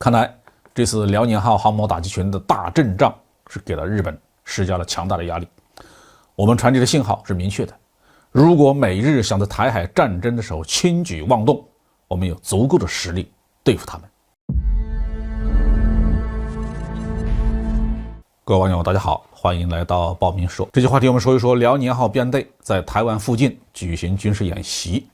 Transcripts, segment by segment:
看来这次辽宁号航母打击群的大阵仗是给了日本施加了强大的压力。我们传递的信号是明确的：如果美日想在台海战争的时候轻举妄动，我们有足够的实力对付他们。各位网友大家好，欢迎来到报明说。这期话题我们说一说辽宁号编队在台湾附近举行军事演习。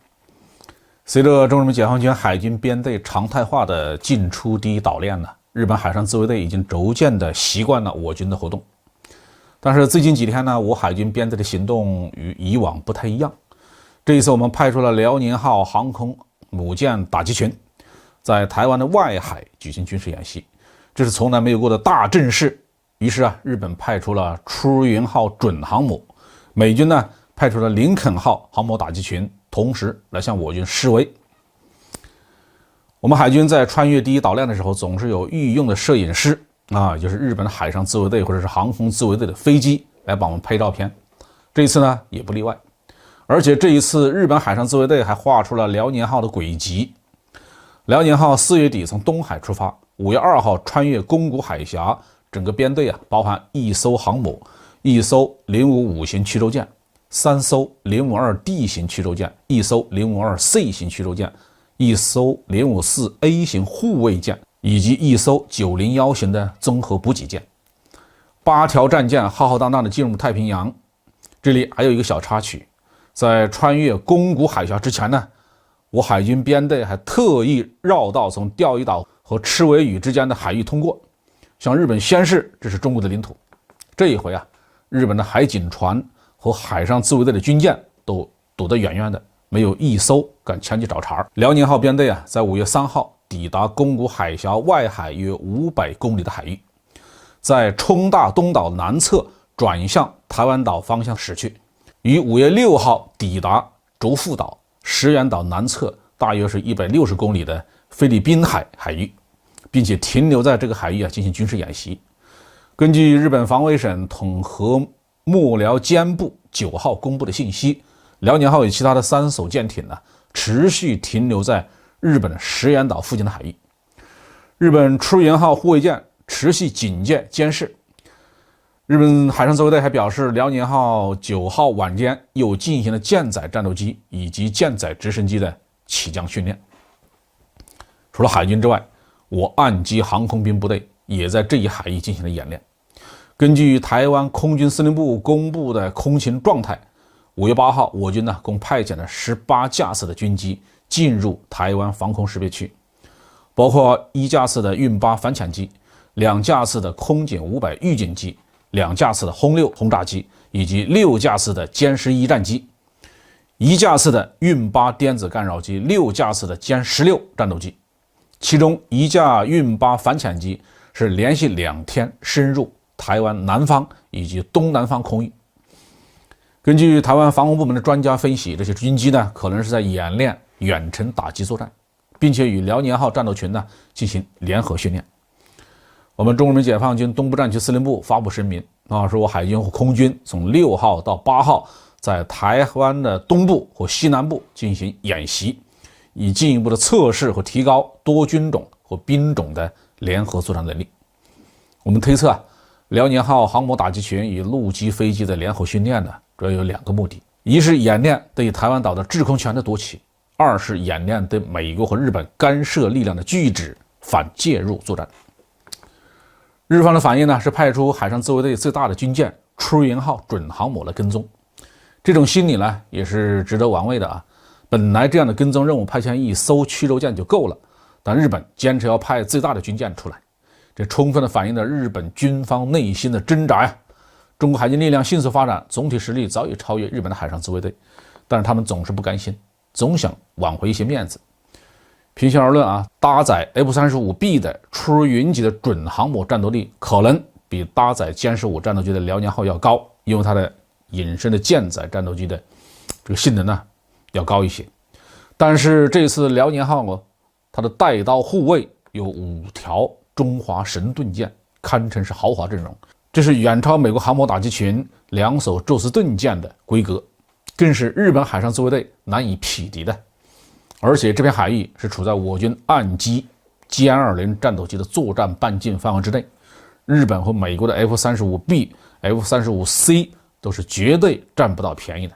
随着中日本解放军海军编队常态化的进出敌岛练呢，日本海上自卫队已经逐渐的习惯了我军的活动。但是最近几天呢，我海军编队的行动与以往不太一样。这一次我们派出了辽宁号航空母舰打击群，在台湾的外海举行军事演习，这是从来没有过的大阵势。于是日本派出了出云号准航母，美军呢派出了林肯号航母打击群，同时来向我军示威。我们海军在穿越第一岛链的时候，总是有御用的摄影师也就是日本海上自卫队或者是航空自卫队的飞机来帮我们拍照片。这一次呢也不例外，而且这一次日本海上自卫队还画出了辽宁号的轨迹。辽宁号4月底从东海出发，5月2号穿越宫古海峡。整个编队包含1艘航母、1艘055型驱逐舰、3艘052D 型驱逐舰、1艘052C 型驱逐舰、1艘054A 型护卫舰，以及1艘901型的综合补给舰。8条战舰浩浩荡荡地进入太平洋。这里还有一个小插曲，在穿越宫古海峡之前呢，我海军编队还特意绕道从钓鱼岛和赤尾屿之间的海域通过，向日本宣示这是中国的领土。这一回日本的海警船和海上自卫队的军舰都躲得远远的，没有一艘敢前去找茬。辽宁号编队在5月3号抵达宫古海峡外海约500公里的海域，在冲大东岛南侧转向台湾岛方向驶去，于5月6号抵达轴腹岛石垣岛南侧大约是160公里的菲律宾海域，并且停留在这个海域进行军事演习。根据日本防卫省统合幕僚监部9号公布的信息，辽宁号与其他的3艘舰艇持续停留在日本的石垣岛附近的海域。日本出云号护卫舰持续警戒监视。日本海上自卫队还表示，辽宁号9号晚间又进行了舰载战斗机以及舰载直升机的起降训练。除了海军之外，我岸基航空兵部队也在这一海域进行了演练。根据台湾空军司令部公布的空勤状态，5月8号我军共派遣了18架次的军机进入台湾防空识别区，包括1架次的运8反潜机、2架次的空警500预警机、2架次的轰6轰炸机，以及6架次的歼11战机、1架次的运8电子干扰机、6架次的歼16战斗机。其中1架运8反潜机是连续2天深入台湾南方以及东南方空域。根据台湾防空部门的专家分析，这些军机可能是在演练远程打击作战，并且与辽宁号战斗群进行联合训练。我们中国人民解放军东部战区司令部发布声明说，我海军和空军从6号到8号在台湾的东部和西南部进行演习，以进一步的测试和提高多军种和兵种的联合作战能力。我们推测辽宁号航母打击群与陆基飞机的联合训练主要有2个目的：一是演练对台湾岛的制空权的夺取，二是演练对美国和日本干涉力量的拒止反介入作战。日方的反应是派出海上自卫队最大的军舰出云号准航母来跟踪。这种心理也是值得玩味的本来这样的跟踪任务派遣1艘驱逐舰就够了，但日本坚持要派最大的军舰出来，这充分的反映了日本军方内心的挣扎中国海军力量迅速发展，总体实力早已超越日本的海上自卫队，但是他们总是不甘心，总想挽回一些面子。平心而论搭载 F-35B 的出云级的准航母战斗力可能比搭载歼15战斗机的辽宁号要高，因为它的引申的舰载战斗机的这个性能要高一些。但是这次辽宁号它的带刀护卫有5条中华神盾舰，堪称是豪华阵容，这是远超美国航母打击群2艘宙斯盾舰的规格，更是日本海上自卫队难以匹敌的。而且这片海域是处在我军岸基歼-20战斗机的作战半径范围之内，日本和美国的 F-35B、F-35C 都是绝对占不到便宜的。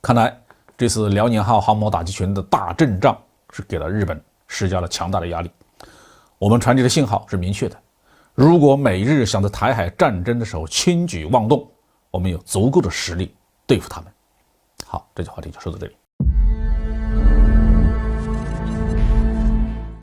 看来这次辽宁号航母打击群的大阵仗是给了日本施加了强大的压力。我们传递的信号是明确的：如果美日想在台海战争的时候轻举妄动，我们有足够的实力对付他们。好，这期话题就说到这里。